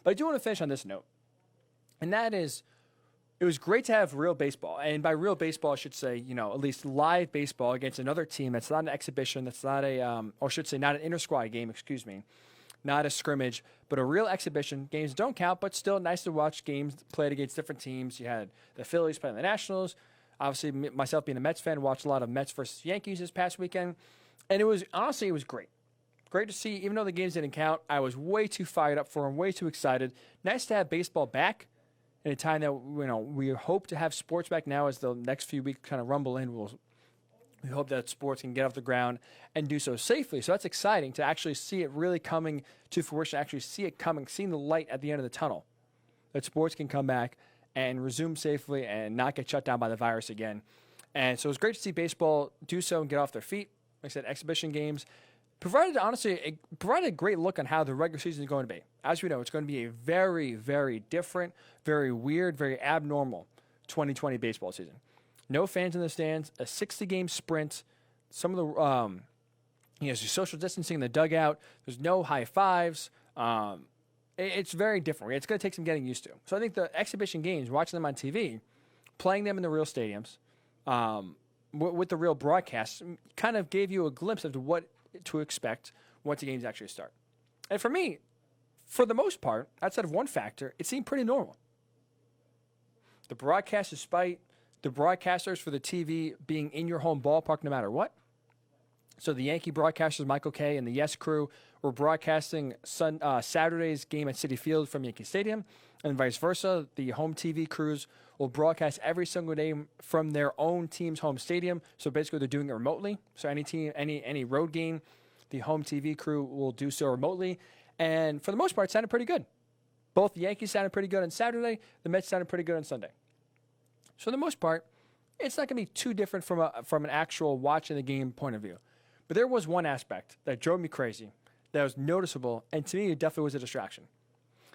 But I do want to finish on this note, and that is, it was great to have real baseball. And by real baseball, I should say, at least live baseball against another team that's not an exhibition, that's not or I should say not an inter-squad game, excuse me, not a scrimmage, but a real exhibition. Games don't count, but still nice to watch games played against different teams. You had the Phillies playing the Nationals. Obviously, myself being a Mets fan, watched a lot of Mets versus Yankees this past weekend. And it was great. Great to see, even though the games didn't count, I was way too fired up for them, way too excited. Nice to have baseball back. In a time that we hope to have sports back now as the next few weeks kind of rumble in, we hope that sports can get off the ground and do so safely. So that's exciting to actually see it really coming to fruition, actually see it coming, seeing the light at the end of the tunnel, that sports can come back and resume safely and not get shut down by the virus again. And so it was great to see baseball do so and get off their feet. Like I said, exhibition games. Provided a great look on how the regular season is going to be. As we know, it's going to be a very, very different, very weird, very abnormal 2020 baseball season. No fans in the stands, a 60-game sprint, some of the there's social distancing in the dugout. There's no high fives. It's very different. It's going to take some getting used to. So I think the exhibition games, watching them on TV, playing them in the real stadiums, with the real broadcasts, kind of gave you a glimpse of what to expect once the games actually start. And for me, for the most part, outside of one factor, it seemed pretty normal. The broadcast, despite the broadcasters for the TV being in your home ballpark no matter what. So the Yankee broadcasters, Michael Kay and the Yes crew, were broadcasting Saturday's game at Citi Field from Yankee Stadium, and vice versa. The home TV crews will broadcast every single day from their own team's home stadium. So basically, they're doing it remotely. So any team, any road game, the home TV crew will do so remotely. And for the most part, it sounded pretty good. Both the Yankees sounded pretty good on Saturday. The Mets sounded pretty good on Sunday. So for the most part, it's not going to be too different from an actual watching the game point of view. But there was one aspect that drove me crazy, that was noticeable, and to me, it definitely was a distraction.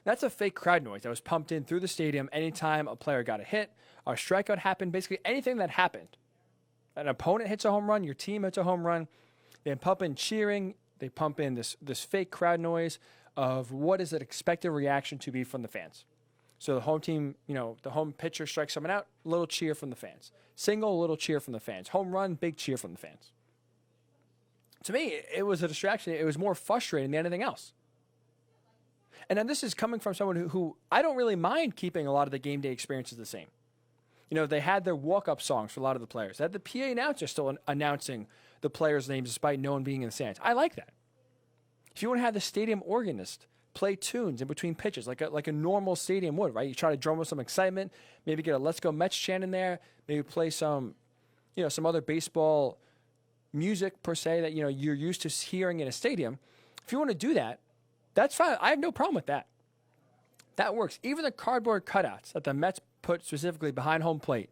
That's a fake crowd noise that was pumped in through the stadium anytime a player got a hit, a strikeout happened, basically anything that happened. An opponent hits a home run, your team hits a home run, they pump in cheering, they pump in this fake crowd noise of what is an expected reaction to be from the fans. So the home team, the home pitcher strikes someone out, little cheer from the fans. Single, little cheer from the fans. Home run, big cheer from the fans. To me, it was a distraction. It was more frustrating than anything else. And then this is coming from someone who I don't really mind keeping a lot of the game day experiences the same. They had their walk-up songs for a lot of the players. They had the PA announcer still announcing the players' names despite no one being in the stands. I like that. If you want to have the stadium organist play tunes in between pitches like a normal stadium would, right? You try to drum up some excitement, maybe get a "Let's Go Mets" chant in there, maybe play some other baseball music per se that you're used to hearing in a stadium. If you want to do that, that's fine. I have no problem with that. That works. Even the cardboard cutouts that the Mets put specifically behind home plate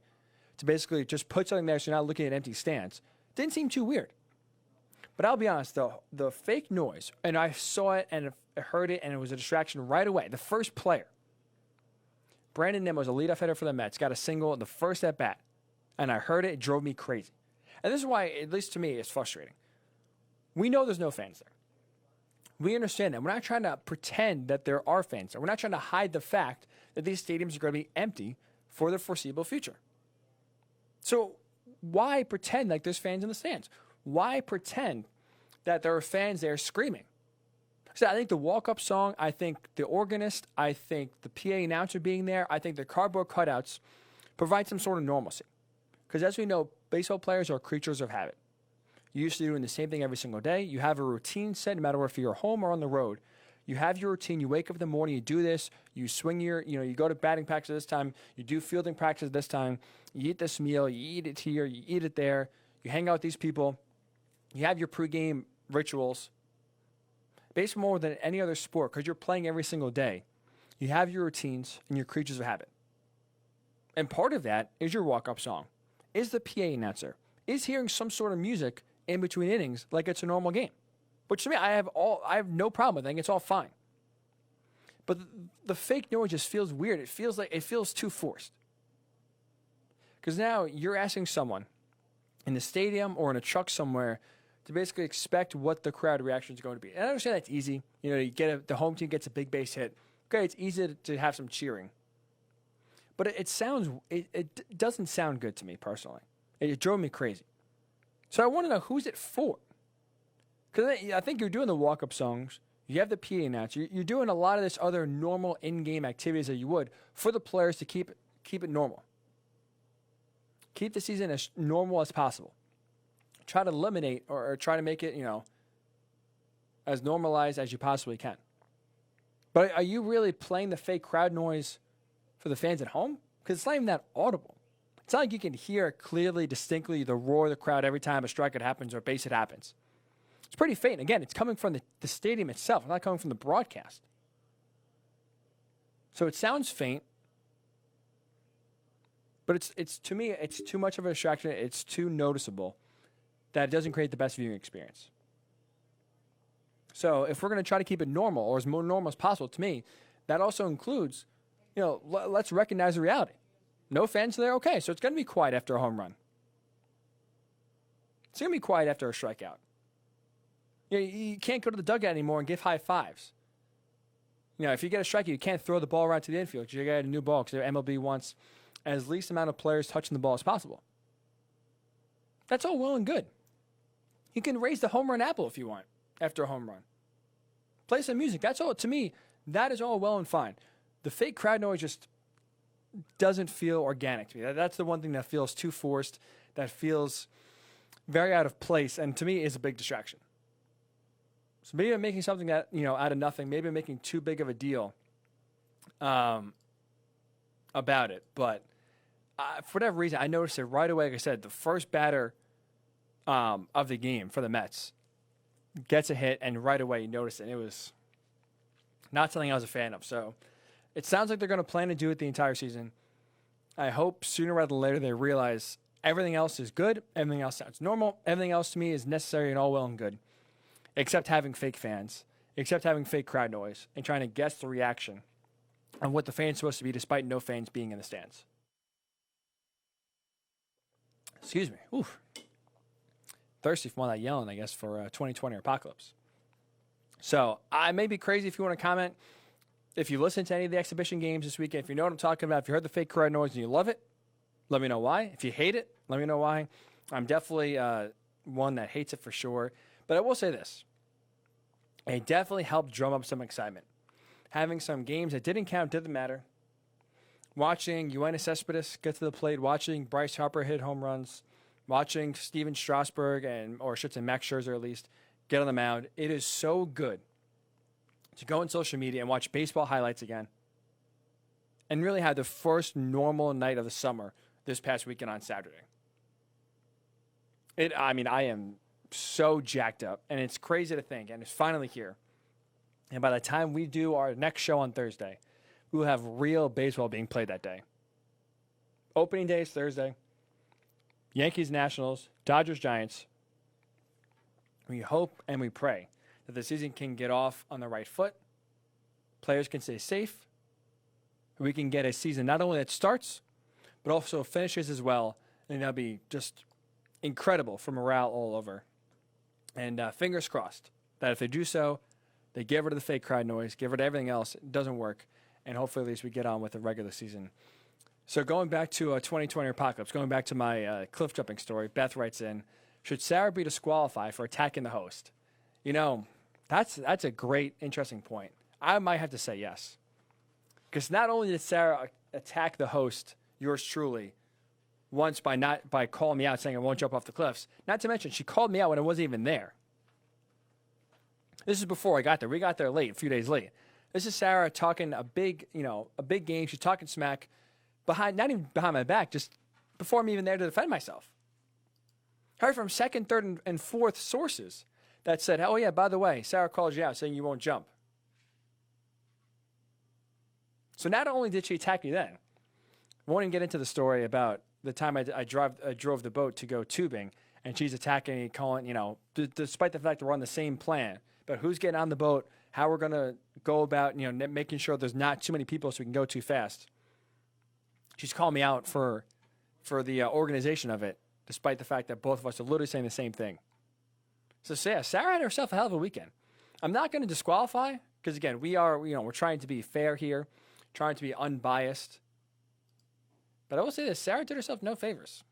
to basically just put something there so you're not looking at empty stands didn't seem too weird. But I'll be honest, the fake noise, and I saw it and I heard it, and it was a distraction right away. The first player, Brandon Nimmo, was a leadoff hitter for the Mets, got a single in the first at bat, and I heard it. It drove me crazy. And this is why, at least to me, it's frustrating. We know there's no fans there. We understand that. We're not trying to pretend that there are fans there. We're not trying to hide the fact that these stadiums are going to be empty for the foreseeable future. So why pretend like there's fans in the stands? Why pretend that there are fans there screaming? So I think the walk-up song, I think the organist, I think the PA announcer being there, I think the cardboard cutouts provide some sort of normalcy. Because as we know, baseball players are creatures of habit. You're used to doing the same thing every single day. You have a routine set, no matter if you're home or on the road. You have your routine. You wake up in the morning, you do this, you swing you go to batting practice this time, you do fielding practice this time, you eat this meal, you eat it here, you eat it there, you hang out with these people, you have your pregame rituals. Baseball more than any other sport, because you're playing every single day, you have your routines and your creatures of habit. And part of that is your walk-up song, is the PA announcer, is hearing some sort of music in between innings like it's a normal game. Which to me, I have no problem with. I think it's all fine. But the fake noise just feels weird. It feels too forced. Because now you're asking someone in the stadium or in a truck somewhere to basically expect what the crowd reaction is going to be. And I understand that's easy. The home team gets a big base hit. okay, it's easy to have some cheering. But it doesn't sound good to me personally. It drove me crazy. So I want to know, who's it for? Because I think you're doing the walk-up songs. You have the PA announcer. You're doing a lot of this other normal in-game activities that you would for the players to keep it normal. Keep the season as normal as possible. Try to eliminate or try to make it, as normalized as you possibly can. But are you really playing the fake crowd noise for the fans at home? Because it's not even that audible. It's not like you can hear clearly, distinctly the roar of the crowd every time a strikeout happens or a base hit happens. It's pretty faint. Again, it's coming from the stadium itself. It's not coming from the broadcast. So it sounds faint. But it's to me, it's too much of a distraction. It's too noticeable that it doesn't create the best viewing experience. So if we're going to try to keep it normal, or as more normal as possible, to me, that also includes, let's recognize the reality. No fans there, okay, so it's going to be quiet after a home run. It's going to be quiet after a strikeout. You can't go to the dugout anymore and give high fives. If you get a strikeout, you can't throw the ball around to the infield because you got a new ball, because MLB wants as least amount of players touching the ball as possible. That's all well and good. You can raise the home run apple if you want after a home run. Play some music. That's all. To me, that is all well and fine. The fake crowd noise just doesn't feel organic to me. That's the one thing that feels too forced, that feels very out of place, and to me is a big distraction. So maybe I'm making something that, out of nothing. Maybe I'm making too big of a deal about it. But for whatever reason, I noticed it right away. Like I said, the first batter of the game for the Mets gets a hit, and right away you notice it. And it was not something I was a fan of. So it sounds like they're going to plan to do it the entire season. I hope sooner rather than later they realize everything else is good, everything else sounds normal, everything else to me is necessary and all well and good, except having fake fans, except having fake crowd noise, and trying to guess the reaction of what the fan's supposed to be despite no fans being in the stands. Excuse me. Oof. Thirsty from all that yelling, I guess, for 2020 Apocalypse. So I may be crazy. If you want to comment, if you listen to any of the exhibition games this weekend, if you know what I'm talking about, if you heard the fake crowd noise and you love it, let me know why. If you hate it, let me know why. I'm definitely one that hates it for sure. But I will say this. It definitely helped drum up some excitement. Having some games that didn't count, didn't matter. Watching Yoenis Cespedes get to the plate, watching Bryce Harper hit home runs, watching Steven Strasburg, or I should say Max Scherzer at least, get on the mound. It is so good to go on social media and watch baseball highlights again and really have the first normal night of the summer this past weekend on Saturday. I am so jacked up, and it's crazy to think, and it's finally here. And by the time we do our next show on Thursday, we will have real baseball being played that day. Opening day is Thursday. Yankees, Nationals, Dodgers, Giants. We hope and we pray that the season can get off on the right foot. Players can stay safe. We can get a season not only that starts, but also finishes as well. And that'll be just incredible for morale all over. And fingers crossed that if they do so, they get rid of the fake crowd noise, get rid of everything else. It doesn't work. And hopefully at least we get on with the regular season. So going back to 2020 Apocalypse, going back to my cliff jumping story, Beth writes in, should Sarah be disqualified for attacking the host? That's a great, interesting point. I might have to say yes. Because not only did Sarah attack the host, yours truly, once by calling me out saying I won't jump off the cliffs, not to mention she called me out when I wasn't even there. This is before I got there. We got there late, a few days late. This is Sarah talking a big game. She's talking smack not even behind my back, just before I'm even there to defend myself. Heard from second, third, and fourth sources that said, oh, yeah, by the way, Sarah called you out saying you won't jump. So not only did she attack me then, I won't even get into the story about the time I drove the boat to go tubing, and she's attacking me, calling, despite the fact that we're on the same plan, but who's getting on the boat, how we're going to go about, making sure there's not too many people so we can go too fast. She's calling me out for the organization of it, despite the fact that both of us are literally saying the same thing. So, yeah, Sarah had herself a hell of a weekend. I'm not going to disqualify because again, we're trying to be fair here, trying to be unbiased. But I will say this: Sarah did herself no favors.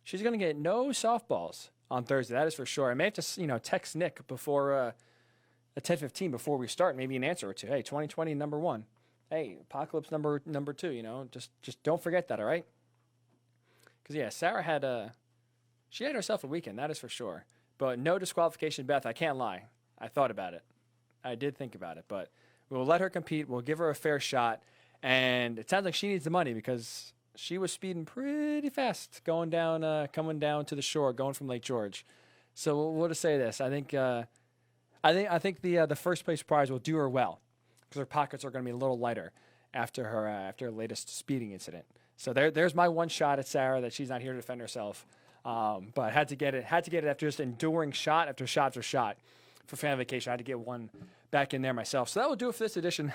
She's going to get no softballs on Thursday. That is for sure. I may have to, text Nick before at 10:15 before we start, maybe an answer or two. Hey, 2020 number 1. Hey, Apocalypse number 2. Just don't forget that. All right. Because yeah, Sarah had she had herself a weekend. That is for sure. But no disqualification, Beth. I can't lie. I thought about it. I did think about it, but we'll let her compete. We'll give her a fair shot. And it sounds like she needs the money because she was speeding pretty fast coming down to the shore, going from Lake George. So we'll just say this: I think the first place prize will do her well because her pockets are going to be a little lighter after her latest speeding incident. So there's my one shot at Sarah that she's not here to defend herself, but had to get it after just enduring shot after shot after shot for Fan Vacation. I had to get one back in there myself. So that will do it for this edition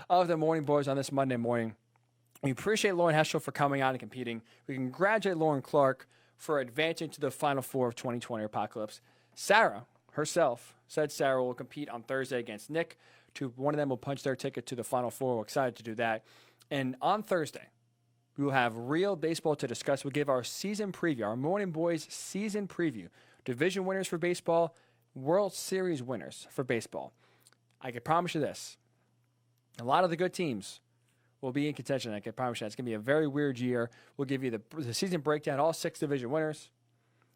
of the Morning Boys on this Monday morning. We appreciate Lauren Heschel for coming out and competing. We congratulate Lauren Clark for advancing to the Final Four of 2020 Apocalypse. Sarah herself said Sarah will compete on Thursday against Nick. One of them will punch their ticket to the Final Four. We're excited to do that. And on Thursday, we will have real baseball to discuss. We'll give our season preview, our Morning Boys season preview. Division winners for baseball, World Series winners for baseball. I can promise you this. A lot of the good teams will be in contention. I can promise you. It's going to be a very weird year. We'll give you the season breakdown, all 6 division winners,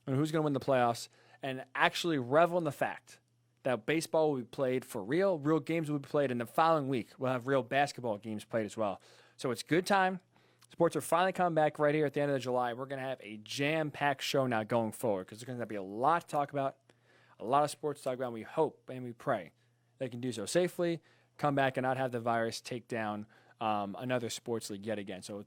and who's going to win the playoffs, and actually revel in the fact that baseball will be played for real. Real games will be played, and the following week we'll have real basketball games played as well. So it's good time. Sports are finally coming back right here at the end of July. We're going to have a jam-packed show now going forward because there's going to be a lot to talk about, a lot of sports to talk about, and we hope and we pray they can do so safely, come back and not have the virus take down another sports league yet again. So